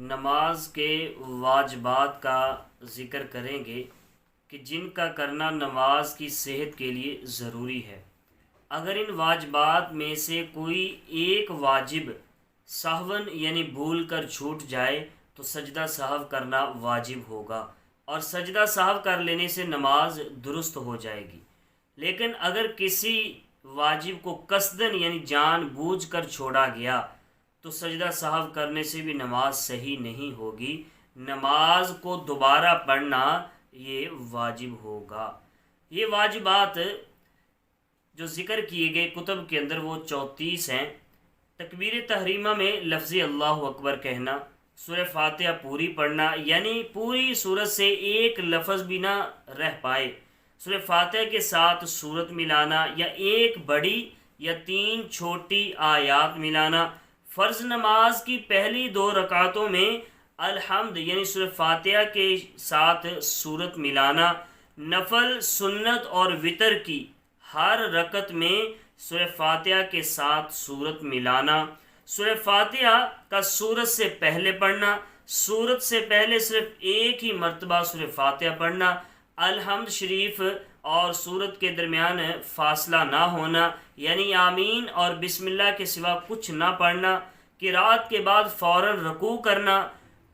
نماز کے واجبات کا ذکر کریں گے کہ جن کا کرنا نماز کی صحت کے لیے ضروری ہے۔ اگر ان واجبات میں سے کوئی ایک واجب سہون یعنی بھول کر چھوٹ جائے تو سجدہ سہو کرنا واجب ہوگا اور سجدہ سہو کر لینے سے نماز درست ہو جائے گی۔ لیکن اگر کسی واجب کو قصدن یعنی جان بوجھ کر چھوڑا گیا تو سجدہ سہو کرنے سے بھی نماز صحیح نہیں ہوگی، نماز کو دوبارہ پڑھنا یہ واجب ہوگا۔ یہ واجبات جو ذکر کیے گئے کتب کے اندر وہ 34 ہیں۔ تکبیر تحریمہ میں لفظ اللہ اکبر کہنا، سورہ فاتحہ پوری پڑھنا یعنی پوری سورت سے ایک لفظ بھی نہ رہ پائے، سورہ فاتحہ کے ساتھ سورت ملانا یا ایک بڑی یا 3 چھوٹی آیات ملانا، فرض نماز کی پہلی 2 رکعتوں میں الحمد یعنی سورہ فاتحہ کے ساتھ سورت ملانا، نفل سنت اور وتر کی ہر رکعت میں سورہ فاتحہ کے ساتھ سورت ملانا، سورہ فاتحہ کا سورت سے پہلے پڑھنا، سورت سے پہلے صرف ایک ہی مرتبہ سورہ فاتحہ پڑھنا، الحمد شریف اور سورت کے درمیان فاصلہ نہ ہونا یعنی آمین اور بسم اللہ کے سوا کچھ نہ پڑھنا، قرات کے بعد فوراً رکوع کرنا،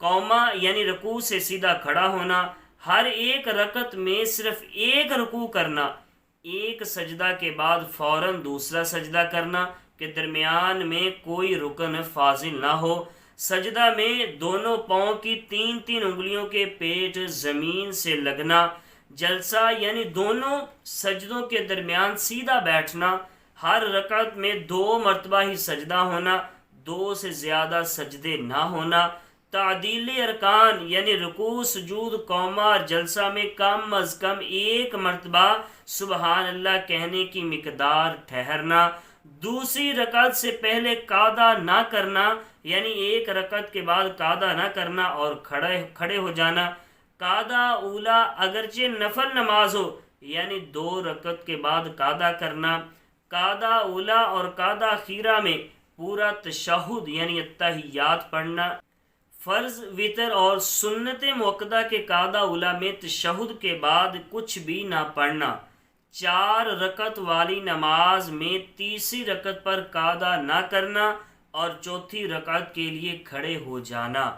قوما یعنی رکوع سے سیدھا کھڑا ہونا، ہر ایک رکعت میں صرف ایک رکوع کرنا، ایک سجدہ کے بعد فوراً دوسرا سجدہ کرنا کہ درمیان میں کوئی رکن فاضل نہ ہو، سجدہ میں دونوں پاؤں کی 3 انگلیوں کے پیٹ زمین سے لگنا، جلسہ یعنی دونوں سجدوں کے درمیان سیدھا بیٹھنا، ہر رکعت میں 2 مرتبہ ہی سجدہ ہونا، 2 سے زیادہ سجدے نہ ہونا، تعدیل ارکان یعنی رکوع سجود قوما اور جلسہ میں کم از کم 1 مرتبہ سبحان اللہ کہنے کی مقدار ٹھہرنا، دوسری رکعت سے پہلے قعدہ نہ کرنا یعنی ایک رکعت کے بعد قعدہ نہ کرنا اور کھڑے ہو جانا، قعدہ اولا اگرچہ نفل نماز ہو یعنی 2 رکعت کے بعد قعدہ کرنا، قعدہ اولا اور قعدہ اخیرہ میں پورا تشہد یعنی اتحیات پڑھنا، فرض وتر اور سنت موقدہ کے قعدہ اولا میں تشہد کے بعد کچھ بھی نہ پڑھنا، 4 رکعت والی نماز میں تیسری رکعت پر قعدہ نہ کرنا اور چوتھی رکعت کے لیے کھڑے ہو جانا،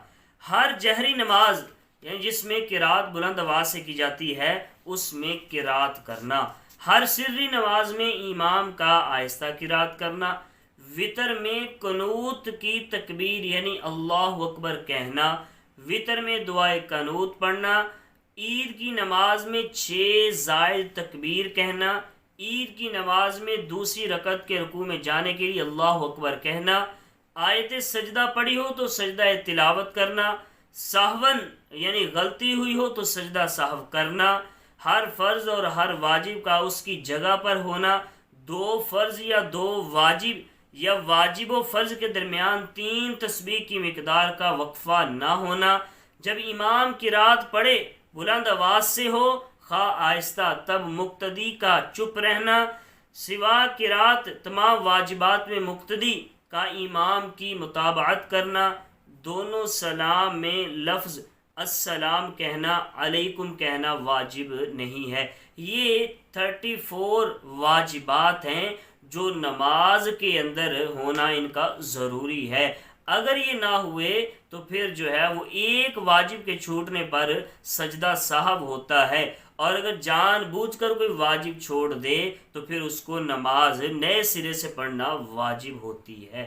ہر جہری نماز یعنی جس میں قرات بلند آواز سے کی جاتی ہے اس میں قرات کرنا، ہر سری نماز میں امام کا آہستہ قرات کرنا، وتر میں قنوت کی تکبیر یعنی اللہ اکبر کہنا، وتر میں دعائے قنوت پڑھنا، عید کی نماز میں 6 زائد تکبیر کہنا، عید کی نماز میں دوسری رکعت کے رکوع میں جانے کے لیے اللہ اکبر کہنا، آیت سجدہ پڑھی ہو تو سجدہ تلاوت کرنا، سہون یعنی غلطی ہوئی ہو تو سجدہ سہو کرنا، ہر فرض اور ہر واجب کا اس کی جگہ پر ہونا، 2 فرض یا 2 واجب یا واجب و فرض کے درمیان 3 تسبیح کی مقدار کا وقفہ نہ ہونا، جب امام قرات پڑھے بلند آواز سے ہو خواہ آہستہ تب مقتدی کا چپ رہنا، سوا قرات تمام واجبات میں مقتدی کا امام کی متابعت کرنا، دونوں سلام میں لفظ السلام کہنا علیکم کہنا واجب نہیں ہے۔ یہ 34 واجبات ہیں جو نماز کے اندر ہونا ان کا ضروری ہے، اگر یہ نہ ہوئے تو پھر جو ہے وہ ایک واجب کے چھوٹنے پر سجدہ سہو ہوتا ہے، اور اگر جان بوجھ کر کوئی واجب چھوڑ دے تو پھر اس کو نماز نئے سرے سے پڑھنا واجب ہوتی ہے۔